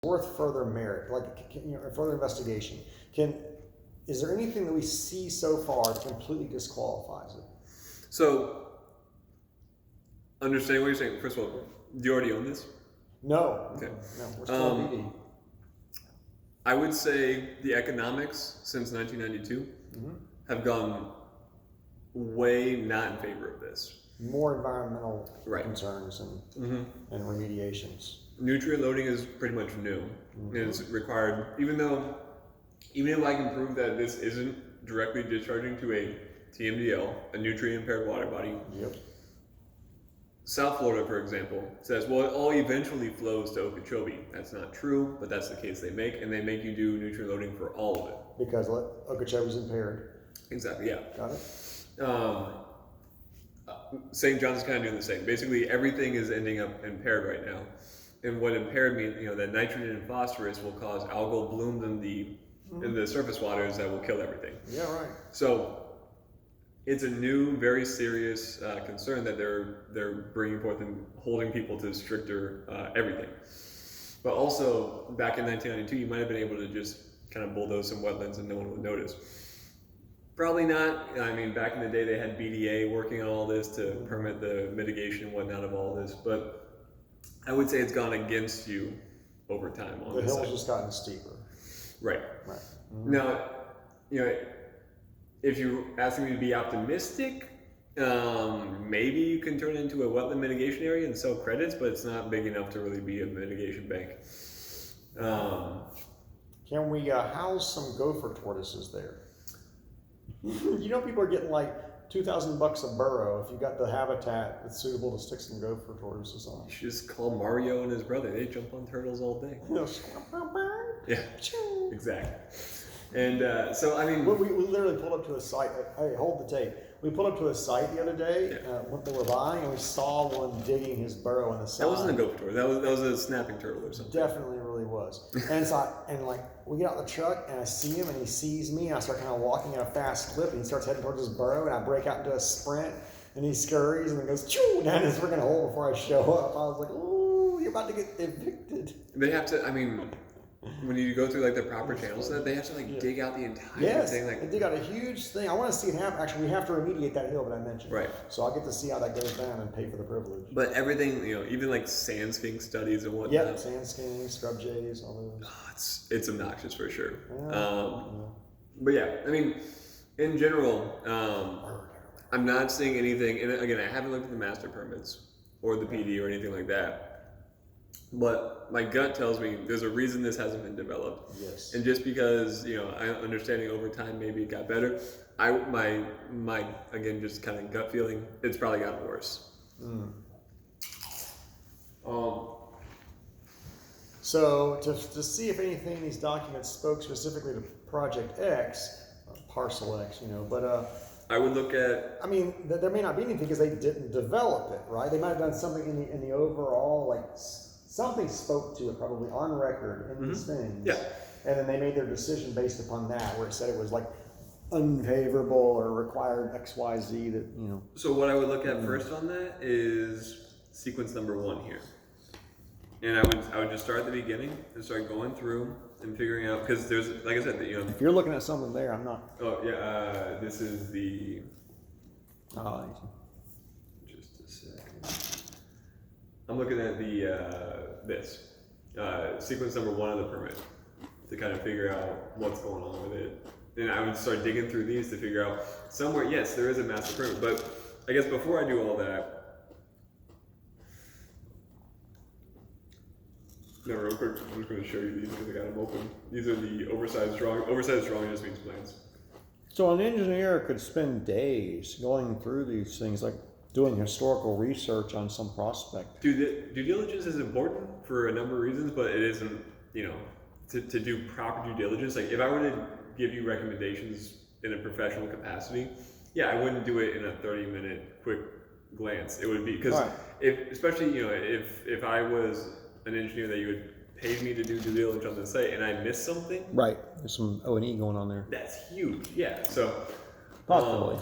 worth further merit, further investigation. Is there anything that we see so far that completely disqualifies it? So, understanding what you're saying, first of all, do you already own this? No. Okay. No, we're still BD. I would say the economics since 1992 have gone way not in favor of this. More environmental concerns and remediations. Nutrient loading is pretty much new. It's required, even if I can prove that this isn't directly discharging to a TMDL, a nutrient impaired water body. Yep. South Florida, for example, says, well, it all eventually flows to Okeechobee. That's not true, but that's the case they make, and they make you do nutrient loading for all of it. Because Okeechobee's impaired. Exactly, yeah. Got it. St. John's is kind of doing the same. Basically, everything is ending up impaired right now. And what impaired means, that nitrogen and phosphorus will cause algal blooms in the surface waters that will kill everything. Yeah, right. So it's a new, very serious concern that they're bringing forth and holding people to stricter everything. But also, back in 1992, you might have been able to just kind of bulldoze some wetlands and no one would notice. Probably not. I mean, back in the day, they had BDA working on all this to permit the mitigation and whatnot of all this. But I would say it's gone against you over time. The hill's just gotten steeper. Right. Right. Now, if you're asking me to be optimistic, maybe you can turn it into a wetland mitigation area and sell credits, but it's not big enough to really be a mitigation bank. Can we house some gopher tortoises there? People are getting like $2,000 a burrow if you got the habitat that's suitable to stick some gopher tortoises on. You should just call Mario and his brother. They jump on turtles all day. Yeah, exactly. And so, I mean... We literally pulled up to a site. Hey, hold the tape. We pulled up to a site the other day, what they were buying, and we saw one digging his burrow in the side. That wasn't a gopher tortoise. That was a snapping turtle or something. Definitely really was. And so we get out the truck, and I see him, and he sees me, and I start kind of walking at a fast clip, and he starts heading towards his burrow, and I break out into a sprint, and he scurries, and then goes choo down his freaking hole before I show up. I was like, ooh, you're about to get evicted. They have to, when you go through the proper channels, they have to dig out the entire thing. They dig out a huge thing. I want to see it happen. Actually, we have to remediate that hill that I mentioned. Right. So I'll get to see how that goes down and pay for the privilege. But everything, even sand skink studies and whatnot. Yeah, sand skink, scrub jays, all those. It's obnoxious for sure. Yeah. But yeah, in general, I'm not seeing anything. And again, I haven't looked at the master permits or the PD or anything like that. But my gut tells me there's a reason this hasn't been developed. Yes. And just because, I'm understanding over time maybe it got better, my again, just kind of gut feeling, it's probably gotten worse. So to see if anything in these documents spoke specifically to Project X, Parcel X, but I would look at... there may not be anything because they didn't develop it, right? They might have done something in the overall, something spoke to it probably on record in these things. Yeah. And then they made their decision based upon that, where it said it was unfavorable or required X, Y, Z that, So what I would look at first on that is sequence number 1 here. And I would just start at the beginning and start going through and figuring out, because there's, like I said, if you're looking at something there, I'm not. Oh, yeah, this is the... Just a second. I'm looking at this sequence number 1 of the permit to kind of figure out what's going on with it. And I would start digging through these to figure out somewhere, yes, there is a master permit, but I guess before I do all that, real quick, I'm just going to show you these because I got them open. These are the oversized drawing. Oversized drawing just means plans. So an engineer could spend days going through these things, doing historical research on some prospect. Due diligence is important for a number of reasons, but it isn't, to do proper due diligence. If I were to give you recommendations in a professional capacity, I wouldn't do it in a 30-minute quick glance. It would be, because if I was an engineer that you would pay me to do due diligence on the site and I missed something. Right. There's some O&E going on there. That's huge. Yeah. So possibly.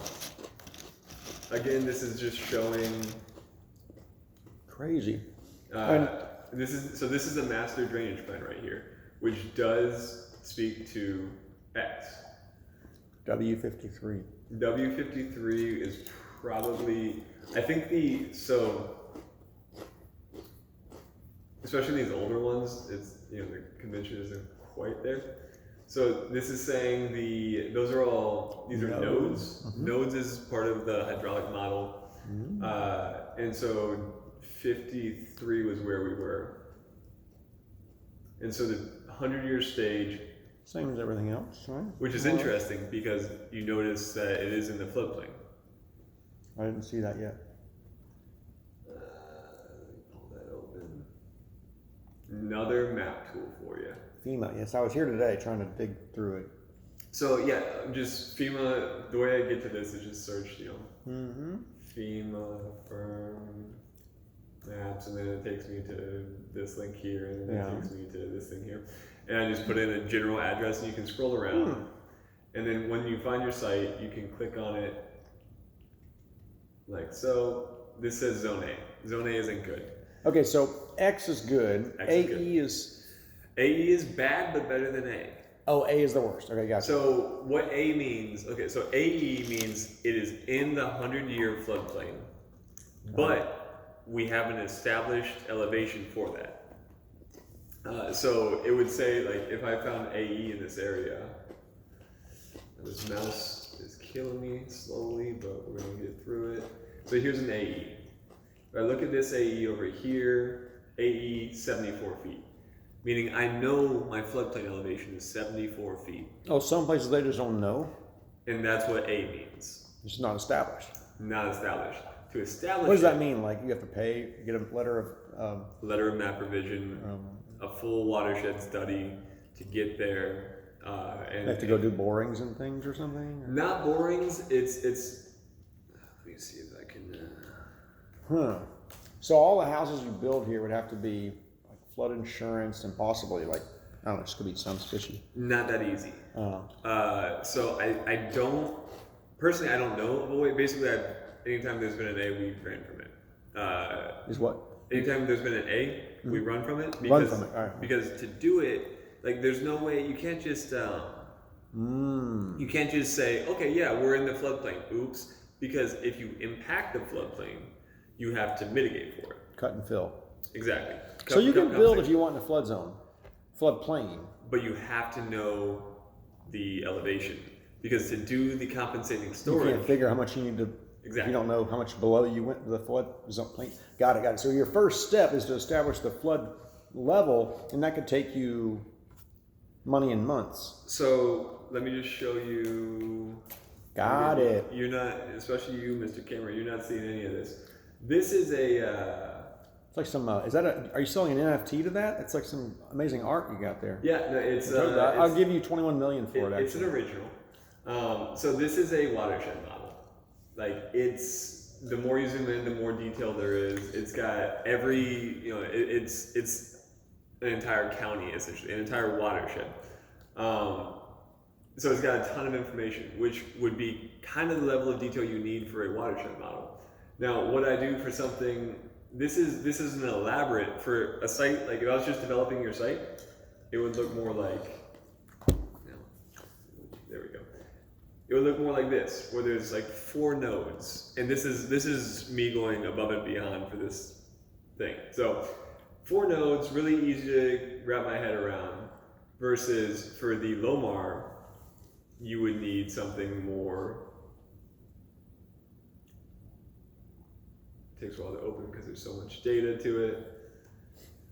Again, this is just showing crazy. this is a master drainage plan right here, which does speak to X. W53. W53 is probably, I think especially these older ones, it's, the convention isn't quite there. So this is saying these are nodes. Mm-hmm. Nodes is part of the hydraulic model. Mm-hmm. And so 53 was where we were. And so the 100-year stage, same as everything else, right? which is interesting because you notice that it is in the floodplain. I didn't see that yet. Let me pull that open. Another map tool for you. FEMA, yes, I was here today trying to dig through it. So yeah, just FEMA, the way I get to this is just search, Mm-hmm. FEMA firm maps, and then it takes me to this link here, and then it takes me to this thing here. And I just put in a general address, and you can scroll around. And then when you find your site, you can click on it like so. This says Zone A. Zone A isn't good. Okay, so X is good. X is AE good. is... AE is bad, but better than A. Oh, A is the worst. Okay, gotcha. So what A means, so AE means it is in the 100-year floodplain, but we have an established elevation for that. So it would say, like, if I found AE in this area, this mouse is killing me slowly, but we're gonna get through it. So here's an AE. If I look at this AE over here, AE 74 feet. Meaning I know my floodplain elevation is 74 feet. Oh, some places they just don't know. And that's what A means. It's not established. Not established. To establish What does that mean? Like you have to pay, get a letter of... letter of map revision, a full watershed study to get there. And you have to go do borings and things or something? Or? Not borings, it's let me see if I can... So all the houses you build here would have to be like flood insurance and possibly like, I don't know, this could be some fishy. Not that easy. Oh. So I don't, personally I don't know of a way. Basically, anytime there's been an A, we ran from it. Is what? Anytime there's been an A, we run from it. Because, Run from it, all right. Because to do it, like there's no way, you can't just say, okay, yeah, we're in the floodplain, oops. Because if you impact the floodplain, you have to mitigate for it. Cut and fill. Exactly. So you can build if you want in a flood zone, floodplain. But you have to know the elevation. Because to do the compensating storage... You can't figure how much you need to... Exactly. If you don't know how much below you went to the flood zone plain. Got it. So your first step is to establish the flood level, and that could take you money in months. So let me just show you... Got it. You're not, especially you, Mr. Cameron, you're not seeing any of this. This is a... It's like some, are you selling an NFT to that? It's like some amazing art you got there. Yeah, no, it's... I'll give you $21 million for it, actually. It's an original. So this is a watershed model. Like, it's, the more you zoom in, the more detail there is. It's got every, it's an entire county, essentially, an entire watershed. So it's got a ton of information, which would be kind of the level of detail you need for a watershed model. Now, what I do for something, this is an elaborate, for a site, like if I was just developing your site, it would look more like, there we go. It would look more like this, where there's like 4 nodes. And this is me going above and beyond for this thing. So 4 nodes, really easy to wrap my head around, versus for the Lomar, you would need something more. It takes a while to open because there's so much data to it.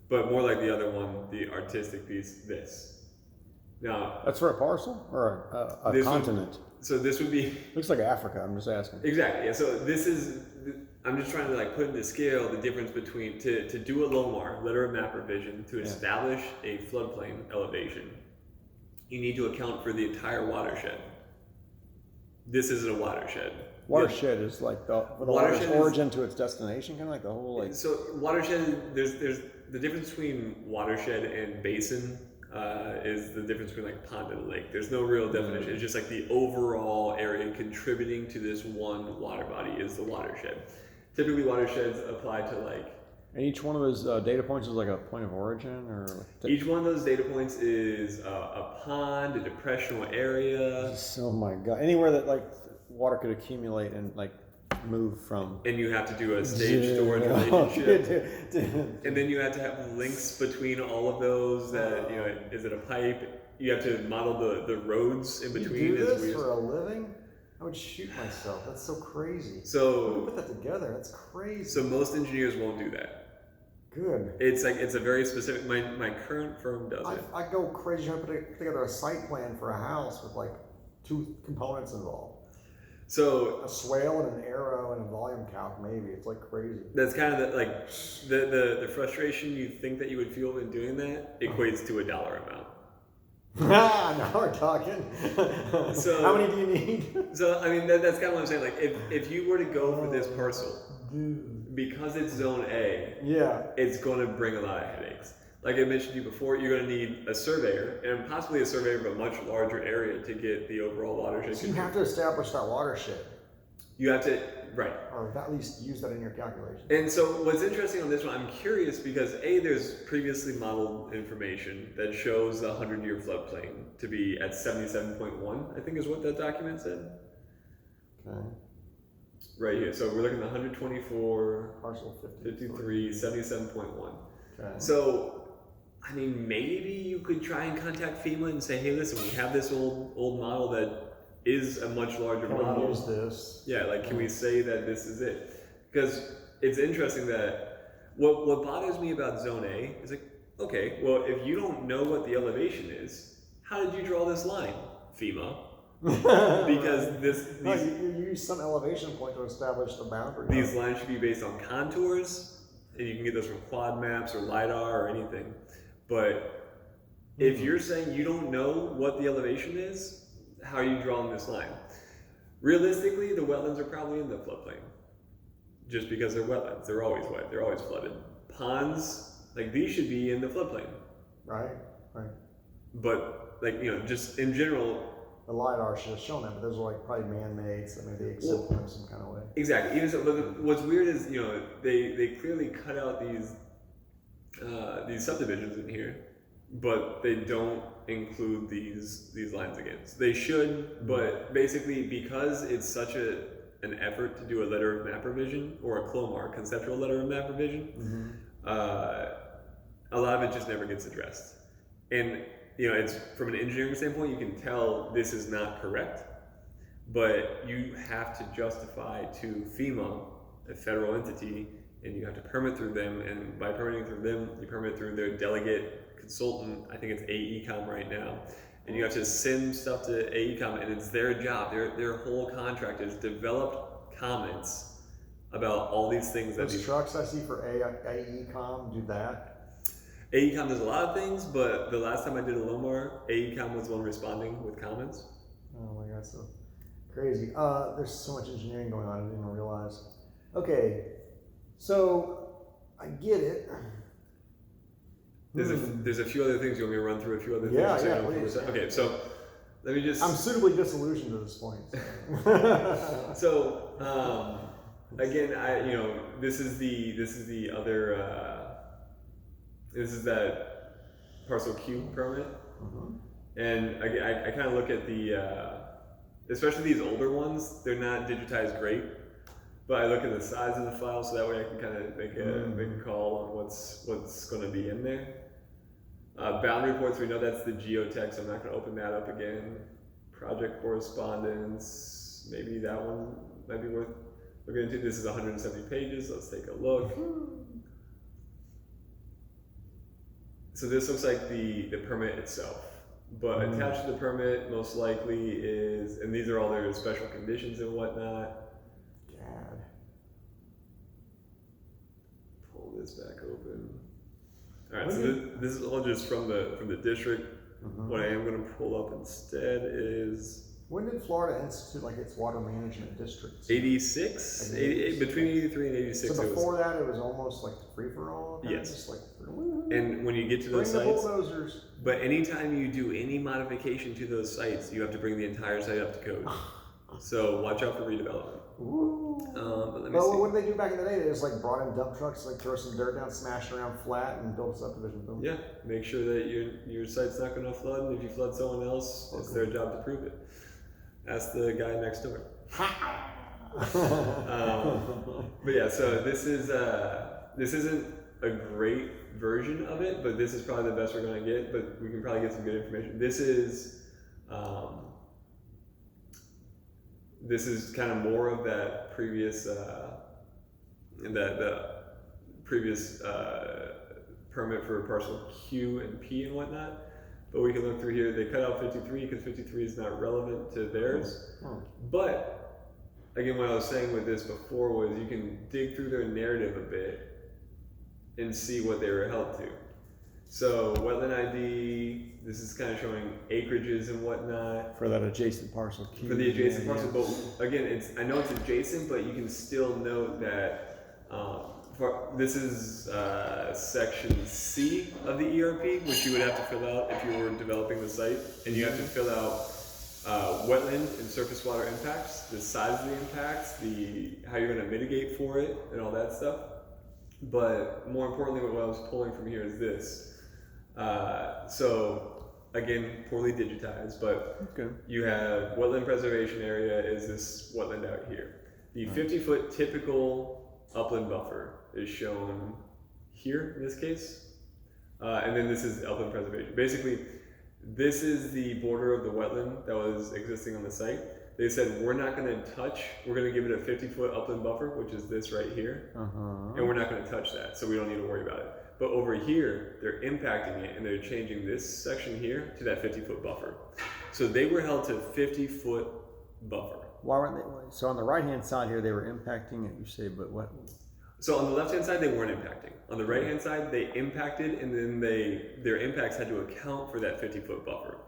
But more like the other one, the artistic piece, this. Now, that's for a parcel or a continent? So this would be... Looks like Africa, I'm just asking. Exactly, yeah. So this is, I'm just trying to like put into scale the difference between, to do a LOMAR, letter of map revision, to establish a floodplain elevation, you need to account for the entire watershed. This isn't a watershed. Watershed is like the water's origin to its destination, kind of like the whole like... So watershed, there's the difference between watershed and basin is the difference between like pond and lake. There's no real definition. It's just like the overall area contributing to this one water body is the watershed. Typically watersheds apply to like And each one of those data points is like a point of origin, or Each one of those data points is a pond, a depressional area. Oh my god! Anywhere that like water could accumulate and like move from. And you have to do a stage storage relationship. And then you have to have links between all of those. That is it a pipe? You have to model the roads in between. You do this for a living? I would shoot myself. That's so crazy. So put that together. That's crazy. So most engineers won't do that. Good. It's a very specific. My current firm does it. I go crazy trying to put together a site plan for a house with like 2 components involved. So a swale and an arrow and a volume calc, maybe. It's like crazy. That's kind of the frustration you think that you would feel when doing that equates to a dollar amount. Now we're talking. So how many do you need? So I mean that's kind of what I'm saying. Like if you were to go for this parcel, because it's zone A, it's going to bring a lot of headaches. Like I mentioned to you before, you're going to need a surveyor, and possibly a surveyor of a much larger area to get the overall watershed. So you have to establish that watershed. You have to, right. Or at least use that in your calculation. And so what's interesting on this one, I'm curious because A, there's previously modeled information that shows the 100-year floodplain to be at 77.1, I think is what that document said. Okay. Right here. So we're looking at 124, parcel 53, 77.1. Okay. So I mean, maybe you could try and contact FEMA and say, hey, listen, we have this old model that is a much larger model. Can we use this? Yeah, like, can we say that this is it? Because it's interesting that what bothers me about Zone A is like, okay, well, if you don't know what the elevation is, how did you draw this line, FEMA? Because you use some elevation point to establish the boundary. These lines should be based on contours, and you can get those from quad maps or LiDAR or anything. But if you're saying you don't know what the elevation is, how are you drawing this line? Realistically, the wetlands are probably in the floodplain. Just because they're wetlands. They're always wet. They're always flooded. Ponds, like these should be in the floodplain. Right. But, like, just in general, the LiDAR should have shown that, but those are like probably man-made, so maybe they accept them some kind of way. Exactly. Even so, but what's weird is, they clearly cut out these subdivisions in here, but they don't include these lines again. So they should, but basically because it's such an effort to do a letter of map revision or a CLOMAR, conceptual letter of map revision, a lot of it just never gets addressed. And it's from an engineering standpoint, you can tell this is not correct, but you have to justify to FEMA, a federal entity, and you have to permit through them, and by permitting through them, you permit through their delegate consultant, I think it's AECOM right now, and you have to send stuff to AECOM, and it's their job, their whole contract is develop comments about all these things. Those trucks I see for AECOM do that? AECOM does a lot of things, but the last time I did a LOMAR, AECOM was the one responding with comments. Oh my God, so crazy. There's so much engineering going on, I didn't even realize. Okay, so I get it. There's a few other things. You want me to run through a few other things? Yeah, please. Okay, so let me just... I'm suitably disillusioned to this point. So, again, this is the other... This is that parcel Q permit, and I kind of look at especially these older ones. They're not digitized great, but I look at the size of the file, so that way I can kind of make a call on what's going to be in there. Boundary reports, we know that's the geotech, so I'm not going to open that up again. Project correspondence, maybe that one might be worth looking into. This is 170 pages. Let's take a look. So this looks like the permit itself, but attached to the permit most likely is, and these are all their special conditions and whatnot. God. Pull this back open. All right, so this is all just from the district. What I am going to pull up instead is... When did Florida institute its water management districts? 86? Between 83 and 86. So before that it was almost like free-for-all? Yes. Just and when you get to those sites... Bring the bulldozers. But anytime you do any modification to those sites, you have to bring the entire site up to code. So watch out for redevelopment. Ooh. But let me Well, see. what did they do back in the day? They just like brought in dump trucks, like throw some dirt down, smash it around flat, and build a subdivision. Boom. Yeah, make sure that your site's not going to flood, and if you flood someone else, it's their job to prove it. Ask the guy next door. But yeah, so this isn't a great version of it, but this is probably the best we're going to get. But we can probably get some good information. This is kind of more of that previous previous permit for parcel Q and P and whatnot. But we can look through here. They cut out 53 because 53 is not relevant to theirs. But again, what I was saying with this before was you can dig through their narrative a bit and see what they were held to. So wetland ID, this is kind of showing acreages and whatnot. For that adjacent parcel Q. For the adjacent parcel, but again, I know it's adjacent, but you can still note that this is section C of the ERP, which you would have to fill out if you were developing the site, and you have to fill out wetland and surface water impacts, the size of the impacts, how you're going to mitigate for it, and all that stuff. But more importantly, what I was pulling from here is this. So again, poorly digitized, but you have wetland preservation area is this wetland out here. The 50-foot typical upland buffer is shown here in this case, and then this is upland preservation. Basically, this is the border of the wetland that was existing on the site. They said we're not going to touch. We're going to give it a 50-foot upland buffer, which is this right here, and we're not going to touch that, so we don't need to worry about it. But over here, they're impacting it, and they're changing this section here to that 50-foot buffer. So they were held to 50-foot buffer. Why weren't they? So on the right-hand side here, they were impacting it. You say, but what? So on the left-hand side, they weren't impacting. On the right-hand side, they impacted, and then their impacts had to account for that 50-foot buffer.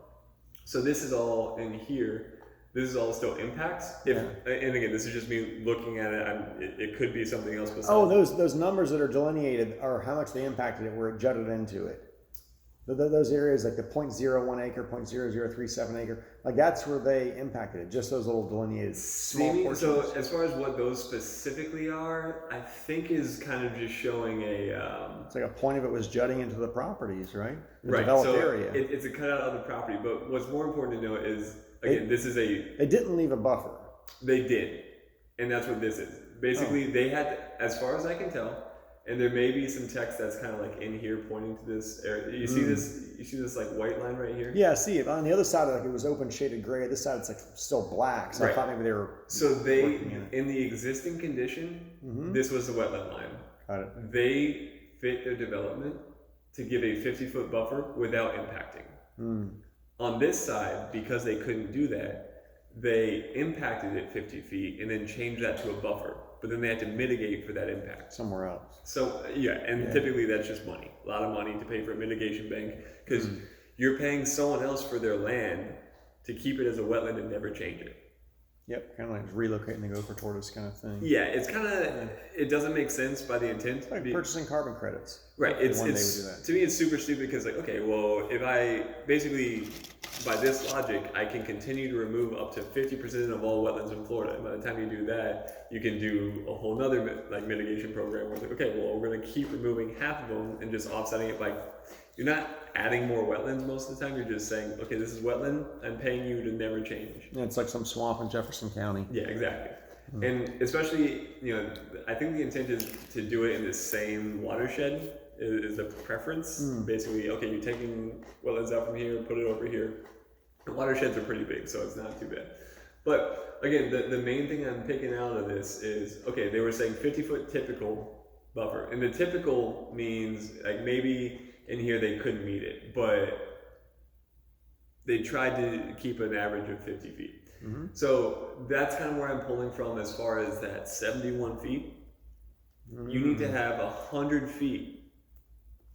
So this is all in here. This is all still impacts. And again, this is just me looking at it. It could be something else besides. Oh, those numbers that are delineated are how much they impacted it, where it jutted into it. Those areas like the 0.01 acre, 0.0037 acre, like that's where they impacted it. Just those little delineated small portions. So as far as what those specifically are, I think is kind of just showing it's like a point of it was jutting into the properties, right? The right. developed So area. It's a cutout of the property. But what's more important to note is, again, this is They didn't leave a buffer. They did, and that's what this is. Basically, they had, as far as I can tell, and there may be some text that's kind of like in here pointing to this area. You see this? You see this like white line right here? Yeah, I see it. On the other side, like it was open shaded gray. This side, it's like still black. So I thought maybe they were. So in the existing condition, this was the wetland line. Got it. They fit their development to give a 50-foot buffer without impacting. On this side, because they couldn't do that, they impacted it 50 feet and then changed that to a buffer. But then they had to mitigate for that impact. Somewhere else. So, typically that's just money. A lot of money to pay for a mitigation bank because you're paying someone else for their land to keep it as a wetland and never change it. Yep, kind of like relocating the gopher tortoise kind of thing. Yeah, it's kind of, it doesn't make sense by the intent. It's like purchasing carbon credits. Right, to me it's super stupid because like, okay, well, if I basically, by this logic, I can continue to remove up to 50% of all wetlands in Florida. And by the time you do that, you can do a whole nother like mitigation program where it's like, okay, well, we're going to keep removing half of them and just offsetting it by, you're not adding more wetlands most of the time. You're just saying, okay, this is wetland. I'm paying you to never change. Yeah, it's like some swamp in Jefferson County. Yeah, exactly. And especially, I think the intent is to do it in the same watershed is the preference. Basically, okay, you're taking wetlands out from here, put it over here. The watersheds are pretty big, so it's not too bad. But again, the main thing I'm picking out of this is, okay, they were saying 50-foot typical buffer. And the typical means like maybe in here they couldn't meet it, but they tried to keep an average of 50 feet. So that's kind of where I'm pulling from as far as that 71 feet. You need to have 100 feet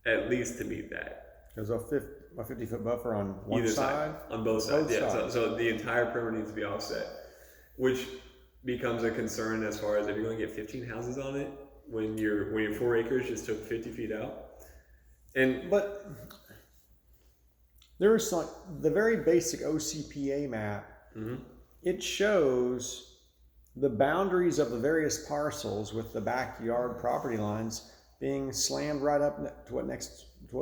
at least to meet that. There's a 50-foot buffer on one Either side? On both sides, So the entire perimeter needs to be offset, which becomes a concern as far as if you're going to get 15 houses on it when your 4 acres just took 50 feet out. But there is the very basic OCPA map it shows the boundaries of the various parcels with the backyard property lines being slammed right up to what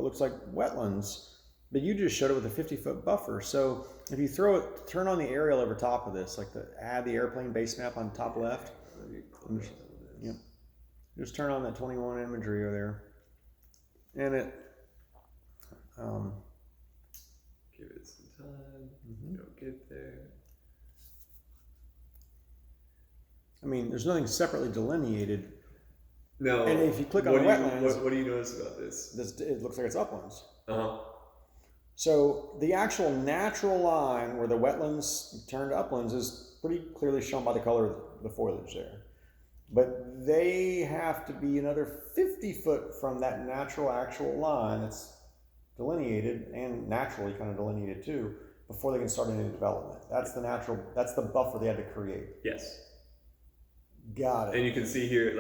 looks like wetlands. But you just showed it with a 50-foot buffer. So if you turn on the aerial over top of this, like add the airplane base map on top left. Yep. Just turn on that 21 imagery over there. And it, give it some time. Don't get there. I mean, there's nothing separately delineated. No. And if you click on wetlands, what do you notice about this? It looks like it's uplands. So the actual natural line where the wetlands turn to uplands is pretty clearly shown by the color of the foliage there. But they have to be another 50 foot from that natural actual line that's delineated and naturally kind of delineated too before they can start any development. That's the buffer they had to create. Yes. Got it. And you can see here,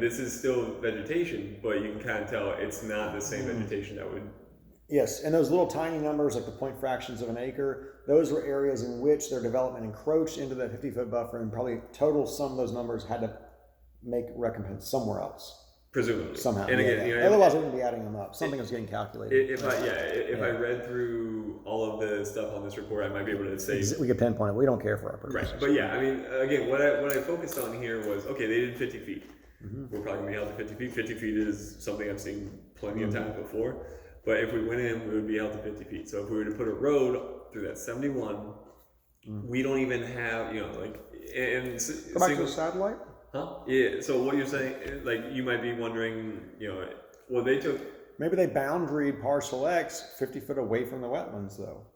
this is still vegetation, but you can kind of tell it's not the same vegetation that would. Yes, and those little tiny numbers, like the point fractions of an acre, those were areas in which their development encroached into that 50-foot buffer, and probably total sum of those numbers had to make recompense somewhere else. Presumably. Somehow. And again, otherwise, it wouldn't be adding them up. Something was getting calculated. If I read through all of the stuff on this report, I might be able to say we could pinpoint it. We don't care for our purposes. Right, but yeah, I mean, again, what I focused on here was, okay, they did 50 feet. We're probably gonna be held to 50 feet. 50 feet is something I've seen plenty of times before. But if we went in, we would be held to 50 feet. So if we were to put a road through that 71, we don't even have, Go back to the satellite? Huh? Yeah, so what you're saying, you might be wondering, well, they took. Maybe they boundaried parcel X 50 foot away from the wetlands, though.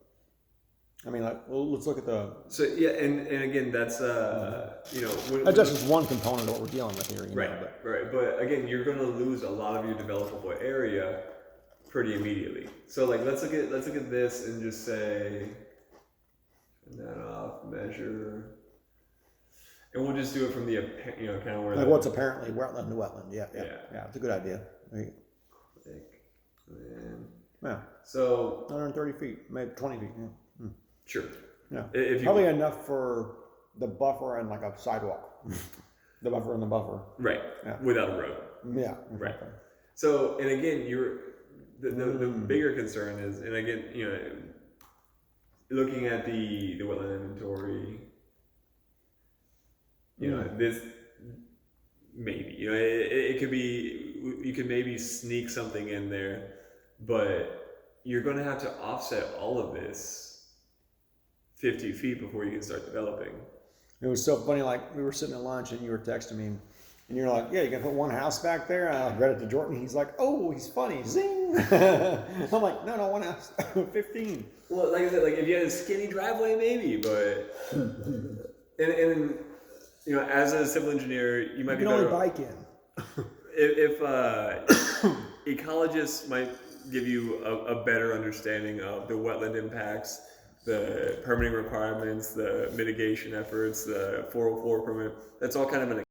I mean, let's look at the. So yeah, and again, that's that's just one component of what we're dealing with here. Right. But again, you're going to lose a lot of your developable area pretty immediately. So let's look at this and just say, turn that off, measure, and we'll just do it from the kind of where what's apparently wetland to wetland. Yeah, it's a good idea. Click, and yeah. So 130 feet, maybe 20 feet. Yeah. Sure. Yeah. Probably enough for the buffer and like a sidewalk. The buffer and the buffer. Right. Yeah. Without a road. Yeah. Exactly. Right. So, and again, the bigger concern is, and again, looking at the wetland inventory, this maybe, it could be, you could maybe sneak something in there, but you're going to have to offset all of this 50 feet before you can start developing. It was so funny, we were sitting at lunch and you were texting me and you're like, yeah, you can put one house back there. And I read it to Jordan. He's like, oh, he's funny. Zing. I'm like, no, one house. 15. Well, like I said, if you had a skinny driveway, maybe, but and as a civil engineer, you might be better. You can only bike in. If ecologists might give you a better understanding of the wetland impacts, the permitting requirements, the mitigation efforts, the 404 permit, that's all kind of an